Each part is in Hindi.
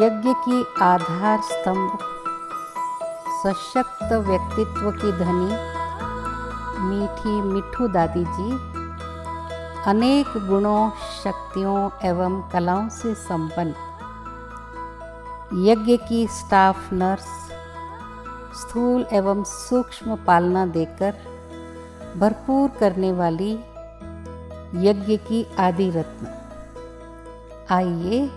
यज्ञ की आधार स्तंभ, सशक्त व्यक्तित्व की धनी मीठी मिठू दादी जी अनेक गुणों, शक्तियों एवं कलाओं से संपन्न, यज्ञ की स्टाफ नर्स, स्थूल एवं सूक्ष्म पालना देकर भरपूर करने वाली यज्ञ की आदि रत्न। आइए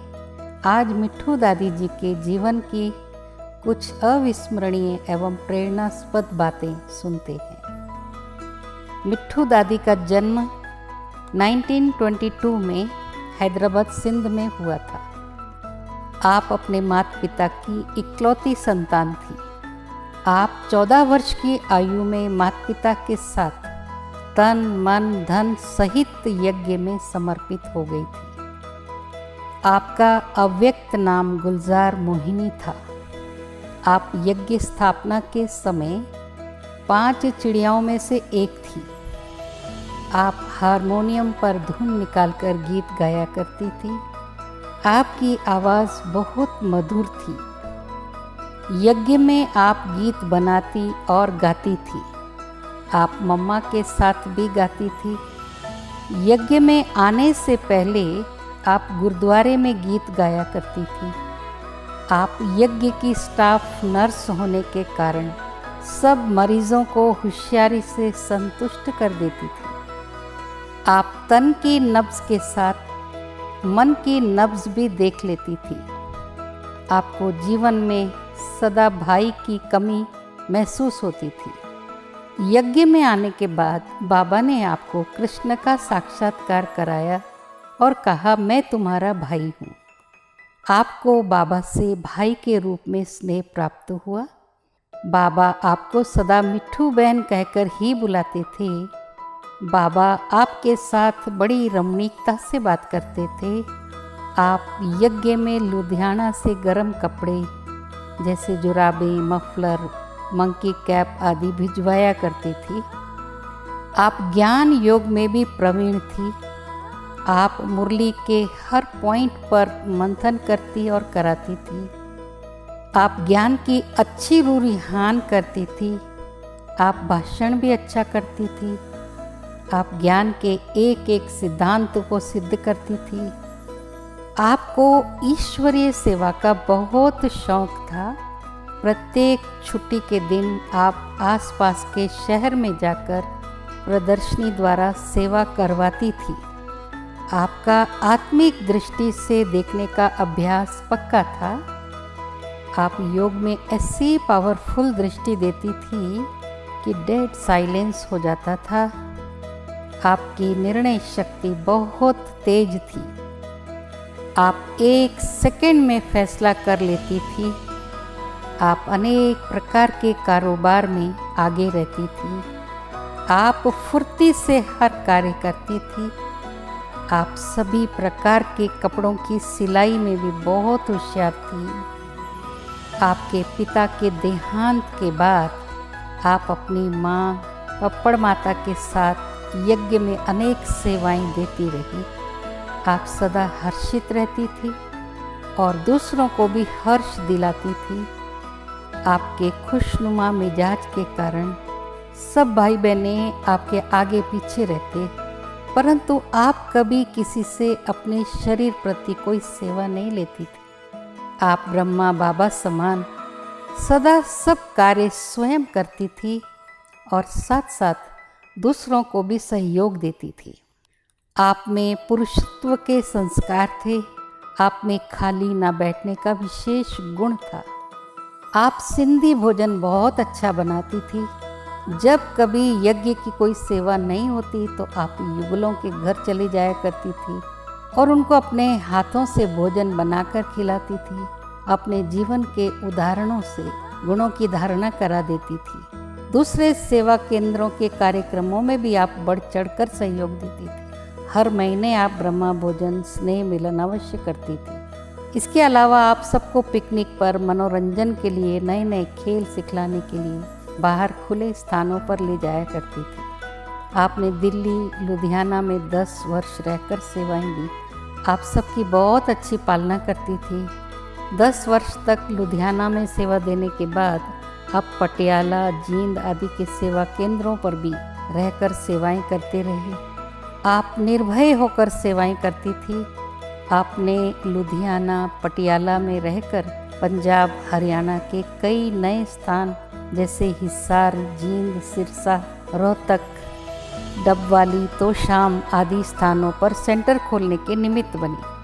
आज मिठू दादी जी के जीवन की कुछ अविस्मरणीय एवं प्रेरणास्पद बातें सुनते हैं। मिठू दादी का जन्म 1922 में हैदराबाद सिंध में हुआ था। आप अपने माता पिता की इकलौती संतान थी। आप 14 वर्ष की आयु में माता पिता के साथ तन मन धन सहित यज्ञ में समर्पित हो गई थी। आपका अव्यक्त नाम गुलजार मोहिनी था। आप यज्ञ स्थापना के समय 5 चिड़ियाओं में से एक थी। आप हारमोनियम पर धुन निकालकर गीत गाया करती थी। आपकी आवाज़ बहुत मधुर थी। यज्ञ में आप गीत बनाती और गाती थी। आप मम्मा के साथ भी गाती थी। यज्ञ में आने से पहले आप गुरुद्वारे में गीत गाया करती थी। आप यज्ञ की स्टाफ नर्स होने के कारण सब मरीजों को होशियारी से संतुष्ट कर देती थी। आप तन की नब्ज के साथ मन की नब्ज भी देख लेती थी। आपको जीवन में सदा भाई की कमी महसूस होती थी। यज्ञ में आने के बाद बाबा ने आपको कृष्ण का साक्षात्कार कराया और कहा, मैं तुम्हारा भाई हूँ। आपको बाबा से भाई के रूप में स्नेह प्राप्त हुआ। बाबा आपको सदा मिठू बहन कहकर ही बुलाते थे। बाबा आपके साथ बड़ी रमणीकता से बात करते थे। आप यज्ञ में लुधियाना से गर्म कपड़े जैसे जुराबे, मफलर, मंकी कैप आदि भिजवाया करती थी। आप ज्ञान योग में भी प्रवीण थी। आप मुरली के हर पॉइंट पर मंथन करती और कराती थी। आप ज्ञान की अच्छी रुझान करती थी। आप भाषण भी अच्छा करती थी। आप ज्ञान के एक एक सिद्धांत को सिद्ध करती थी। आपको ईश्वरीय सेवा का बहुत शौक था। प्रत्येक छुट्टी के दिन आप आसपास के शहर में जाकर प्रदर्शनी द्वारा सेवा करवाती थी। आपका आत्मिक दृष्टि से देखने का अभ्यास पक्का था। आप योग में ऐसी पावरफुल दृष्टि देती थी कि डेड साइलेंस हो जाता था। आपकी निर्णय शक्ति बहुत तेज थी। आप 1 सेकंड में फैसला कर लेती थी। आप अनेक प्रकार के कारोबार में आगे रहती थी। आप फुर्ती से हर कार्य करती थी। आप सभी प्रकार के कपड़ों की सिलाई में भी बहुत होशियार थी। आपके पिता के देहांत के बाद आप अपनी माँ पप्पड़ माता के साथ यज्ञ में अनेक सेवाएं देती रही। आप सदा हर्षित रहती थी और दूसरों को भी हर्ष दिलाती थी। आपके खुशनुमा मिजाज के कारण सब भाई बहनें आपके आगे पीछे रहते, परंतु आप कभी किसी से अपने शरीर प्रति कोई सेवा नहीं लेती थी। आप ब्रह्मा बाबा समान सदा सब कार्य स्वयं करती थी और साथ साथ दूसरों को भी सहयोग देती थी। आप में पुरुषत्व के संस्कार थे। आप में खाली ना बैठने का विशेष गुण था। आप सिंधी भोजन बहुत अच्छा बनाती थी। जब कभी यज्ञ की कोई सेवा नहीं होती तो आप युगलों के घर चली जाया करती थी और उनको अपने हाथों से भोजन बनाकर खिलाती थी। अपने जीवन के उदाहरणों से गुणों की धारणा करा देती थी। दूसरे सेवा केंद्रों के कार्यक्रमों में भी आप बढ़ चढ़कर सहयोग देती थी। हर महीने आप ब्रह्मा भोजन स्नेह मिलन अवश्य करती थी। इसके अलावा आप सबको पिकनिक पर मनोरंजन के लिए नए नए खेल सिखलाने के लिए बाहर खुले स्थानों पर ले जाया करती थी। आपने दिल्ली लुधियाना में 10 वर्ष रहकर सेवाएं दी। आप सबकी बहुत अच्छी पालना करती थी। 10 वर्ष तक लुधियाना में सेवा देने के बाद आप पटियाला, जींद आदि के सेवा केंद्रों पर भी रहकर सेवाएं करते रहे। आप निर्भय होकर सेवाएं करती थी। आपने लुधियाना, पटियाला में रहकर पंजाब, हरियाणा के कई नए स्थान जैसे हिसार, जींद, सिरसा, रोहतक, डबवाली, तोशाम आदि स्थानों पर सेंटर खोलने के निमित्त बनी।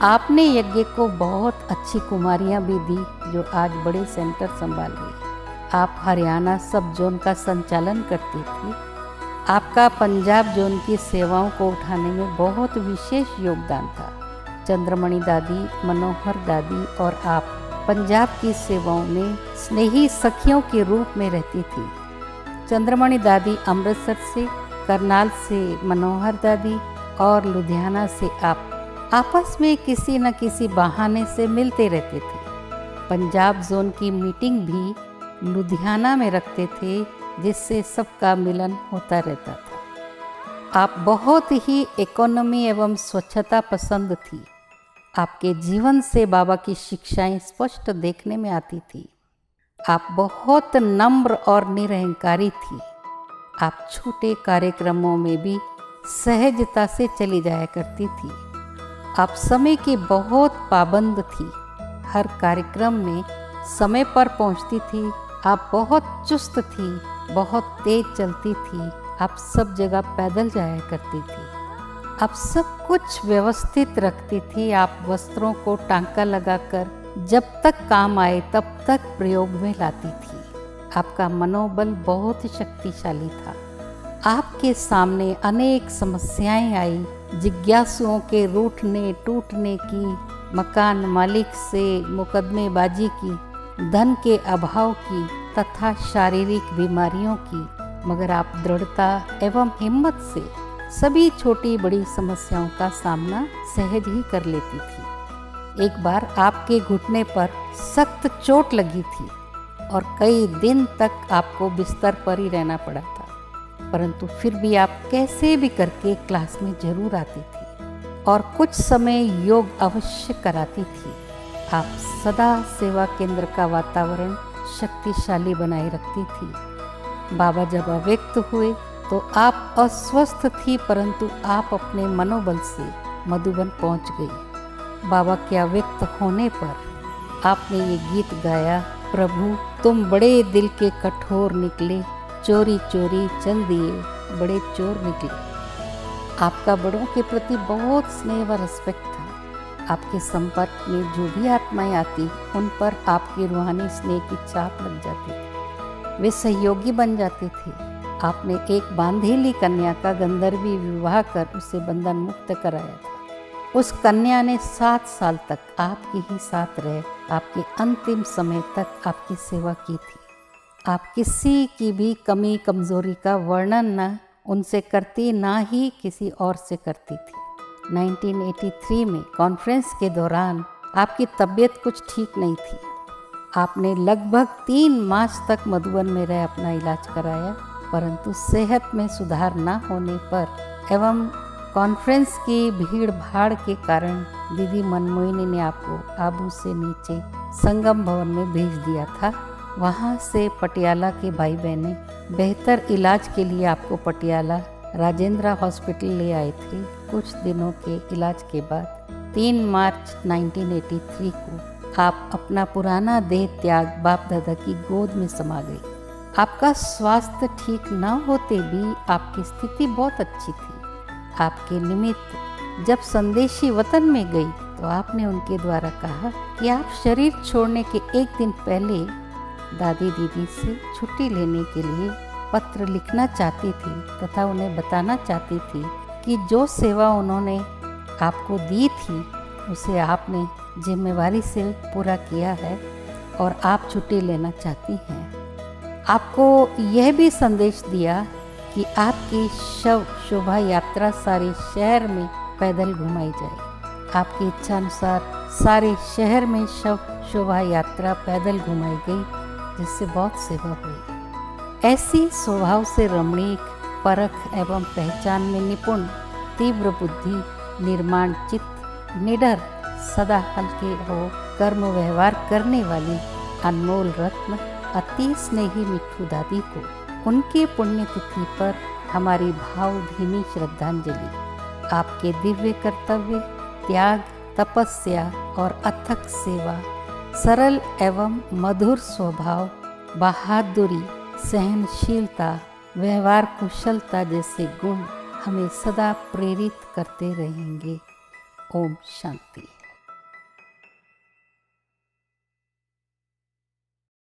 आपने यज्ञ को बहुत अच्छी कुमारियां भी दी जो आज बड़े सेंटर संभाल रही। आप हरियाणा सब जोन का संचालन करती थी। आपका पंजाब जोन की सेवाओं को उठाने में बहुत विशेष योगदान था। चंद्रमणि दादी, मनोहर दादी और आप पंजाब की सेवाओं में स्नेही सखियों के रूप में रहती थी। चंद्रमणि दादी अमृतसर से, करनाल से मनोहर दादी और लुधियाना से आप आपस में किसी न किसी बहाने से मिलते रहते थे। पंजाब जोन की मीटिंग भी लुधियाना में रखते थे जिससे सबका मिलन होता रहता था। आप बहुत ही इकोनॉमी एवं स्वच्छता पसंद थी। आपके जीवन से बाबा की शिक्षाएं स्पष्ट देखने में आती थी। आप बहुत नम्र और निरहंकारी थी। आप छोटे कार्यक्रमों में भी सहजता से चली जाया करती थी। आप समय की बहुत पाबंद थी। हर कार्यक्रम में समय पर पहुंचती थी। आप बहुत चुस्त थी, बहुत तेज चलती थी। आप सब जगह पैदल जाया करती थी। आप सब कुछ व्यवस्थित रखती थी। आप वस्त्रों को टांका लगाकर जब तक काम आए तब तक प्रयोग में लाती थी। आपका मनोबल बहुत शक्तिशाली था। आपके सामने अनेक समस्याएं आई। जिज्ञासुओं के रूठने टूटने की, मकान मालिक से मुकदमेबाजी की, धन के अभाव की तथा शारीरिक बीमारियों की, मगर आप दृढ़ता एवं हिम्मत से सभी छोटी बड़ी समस्याओं का सामना सहज ही कर लेती थी। एक बार आपके घुटने पर सख्त चोट लगी थी और कई दिन तक आपको बिस्तर पर ही रहना पड़ा था, परंतु फिर भी आप कैसे भी करके क्लास में जरूर आती थी और कुछ समय योग अवश्य कराती थी। आप सदा सेवा केंद्र का वातावरण शक्तिशाली बनाए रखती थी। बाबा जब अव्यक्त हुए तो आप अस्वस्थ थी, परंतु आप अपने मनोबल से मधुबन पहुंच गई। बाबा के अव्यक्त होने पर आपने ये गीत गाया, प्रभु तुम बड़े दिल के कठोर निकले, चोरी चोरी चल दिए बड़े चोर निकले। आपका बड़ों के प्रति बहुत स्नेह व रिस्पेक्ट था। आपके संपर्क में जो भी आत्माएं आती उन पर आपकी रूहानी स्नेह की छाप लग जाती थी। वे सहयोगी बन जाते थे। आपने एक बांधेली कन्या का गंधर्वी विवाह कर उसे बंधन मुक्त कराया था। उस कन्या ने 7 साल तक आपके ही साथ रह आपके अंतिम समय तक आपकी सेवा की थी। आप किसी की भी कमी कमजोरी का वर्णन न उनसे करती, ना ही किसी और से करती थी। 1983 में कॉन्फ्रेंस के दौरान आपकी तबीयत कुछ ठीक नहीं थी। आपने लगभग 3 मास तक मधुबन में रह अपना इलाज कराया, परंतु सेहत में सुधार न होने पर एवं कॉन्फ्रेंस की भीड़ भाड़ के कारण दीदी मनमोहिनी ने आपको आबू से नीचे संगम भवन में भेज दिया था। वहाँ से पटियाला के भाई बहनें बेहतर इलाज के लिए आपको पटियाला राजेंद्र हॉस्पिटल ले आए थे। कुछ दिनों के इलाज के बाद 3 मार्च 1983 को आप अपना पुराना देह त्याग बाप दादा की गोद में समा गई। आपका स्वास्थ्य ठीक न होते भी आपकी स्थिति बहुत अच्छी थी। आपके निमित्त जब संदेशी वतन में गई तो आपने उनके द्वारा कहा कि आप शरीर छोड़ने के एक दिन पहले दादी दीदी से छुट्टी लेने के लिए पत्र लिखना चाहती थी तथा उन्हें बताना चाहती थी कि जो सेवा उन्होंने आपको दी थी उसे आपने जिम्मेवारी से पूरा किया है और आप छुट्टी लेना चाहती हैं। आपको यह भी संदेश दिया कि आपकी शव शोभा यात्रा सारे शहर में पैदल घुमाई जाए। आपकी इच्छा अनुसार सारे शहर में शव शोभा यात्रा पैदल घुमाई गई, जिससे बहुत सेवा हुई। ऐसी स्वभाव से रमणीक, परख एवं पहचान में निपुण, तीव्र बुद्धि, निर्माण चित्त, निडर, सदा हल्के हो कर्म व्यवहार करने वाली अनमोल रत्न अति स्नेही मिट्ठू दादी को उनकी पुण्यतिथि पर हमारी भावभीनी श्रद्धांजलि। आपके दिव्य कर्तव्य, त्याग, तपस्या और अथक सेवा, सरल एवं मधुर स्वभाव, बहादुरी, सहनशीलता, व्यवहार कुशलता जैसे गुण हमें सदा प्रेरित करते रहेंगे। ओम शांति।